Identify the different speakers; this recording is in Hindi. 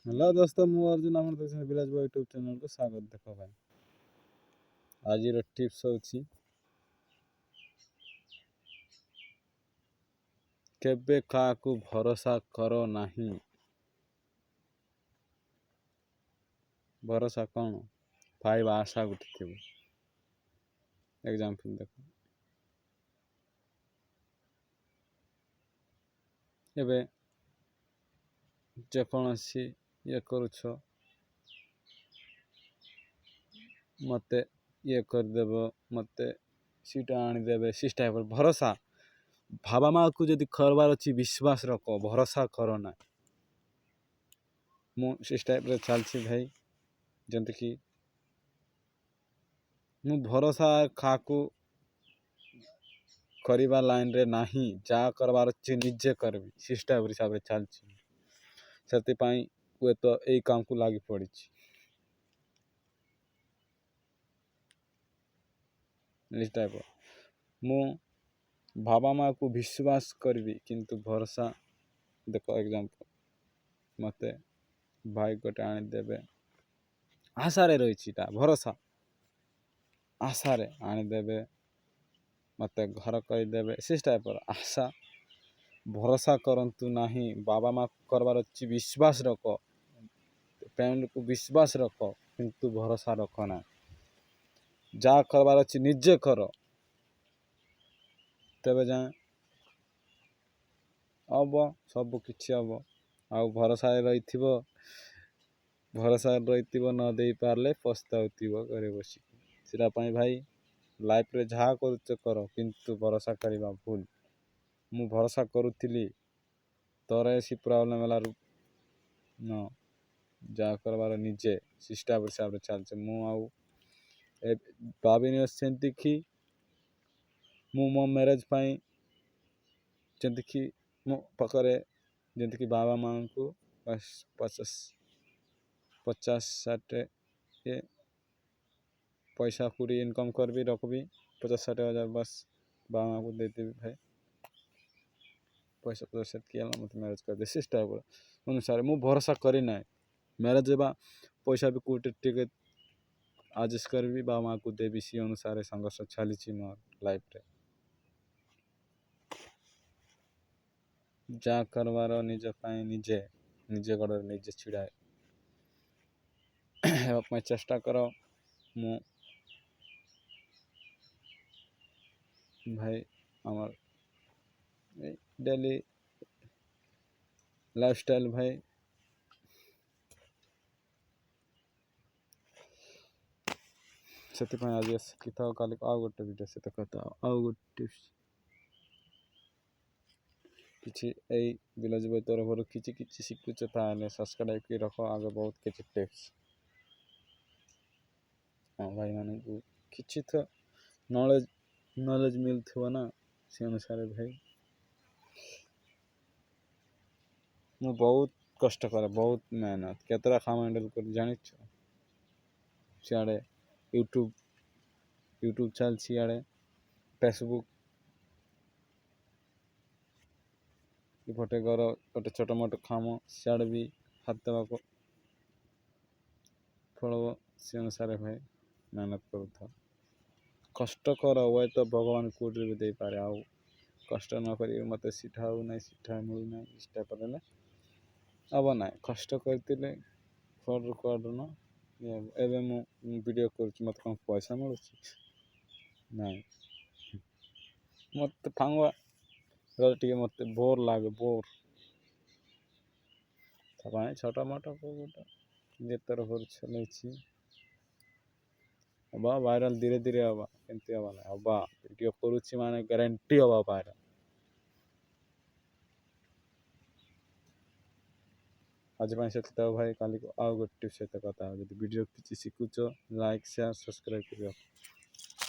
Speaker 1: हेलो दोस्तों मु अर्जुन आम विलेज बॉय यूट्यूब चैनल को स्वागत देख भाई। आज टिप्स होची केबे काकू भरोसा करो नहीं। भरोसा कौन फाइव आशा गुटे थी एग्जांपल देखो एबे जेकोसी ये करुछ मते ये करदेव मते सीटा आनीदेवे सिस टाइप भरोसा भाबा माँ को जदि करवार अच्छी विश्वास रख भरोसा करो ना। मुझ टाइप रे चलती भाई जमती कि मु भरोसा खाकू करवा लाइन रे नहीं जा करवार अच्छी निजे करबी सिस टाइप हिसाब रे चलती से हुए तो यही काम को लगी पड़ी इस टाइप मु बाबा माँ को विश्वास करबी किंतु भरोसा देखो एग्जांपल मते भाई गोटे आनीदेवे आशारे रही भरोसा आशारे आनीदेवे मते घर करदेवे सिस टाइप आशा भरोसा करंतु नहीं बाबा माँ करवार अच्छी विश्वास रख फैमिली को विश्वास रख किंतु भरोसा रख ना जा करवार अच्छी निजे कर तेबे जाए हम सब किछि हम आउ भरोसा रही भरोसा रही न दे पारे पछताउथिबो घरे बसी सिरा भाई लाइफ रे जहाँ करुच कर किंतु भरोसा करवा भूल मु भरोसा करुली तोर ऐसी प्रॉब्लम है न जा करवार निजे सिस्टा हिसाब से चलचे मु आउ भाविनी सेमती कि मु मो मैरेज पाई जमती कि मो पाखे जमती कि बाबा माँ को 50-60 ये पैसा पूरी इनकम करबी रखबी 50-60 हज़ार बस बाबा माँ को दे देवी भाई पैसा 50 किया मत मैरेज कर दे सिस टाइप अनुसार मु भरोसा करी ना मैरेज बा पैसा भी कोटे टिके एडजस्ट करबी बाबा माँ को देवी सी अनुसार संघर्ष चली मोर लाइफ रे जा करवार निज निजे निजे गड़ निजे छिड़ाए चेष्टा कर मु भाई आमर डेली लाइफस्टाइल भाई से आज कि काली आउ गोटे वीडियो से कहता आउ गोटे किसी विलेज बॉय तरफ किसी शिखुच सब्सक्राइब की रख आगे बहुत किसी टिप्स हाँ भाई मान को किसी तो नॉलेज मिलथो ना से अनुसार भाई मु बहुत कष्ट करे बहुत मेहनत केतरा काम हैंडल कर जानी सियाड़े यूट्यूब चलती इे फेसबुक इपटे घर गोटे छोट मोट काम सियाड़े भी हाथ देवा पड़ो से अनुसार भाई मेहनत करूँ कष्ट कर हुए तो भगवान कौटे भी दे पारे आउ कष्ट न कर मत सीठा ना सीठा मिलना इस टाइप अब ना कष्ट करते फल कड़ न एवं वीडियो कर मत कौन पैसा मिलूँ ना मत फांगवा टे मत बोर लगे बोर छोटा मोटा गोटे जेतर चल हवा भाइराल धीरे धीरे हवा केमती हवा ना हवा वीडियो करुच्ची माने ग्यारंटी हवा भाइराल आज से भाई काली को आउ गोटे सहित कथा वीडियो किसी शिखुच लाइक शेयर सब्सक्राइब कर।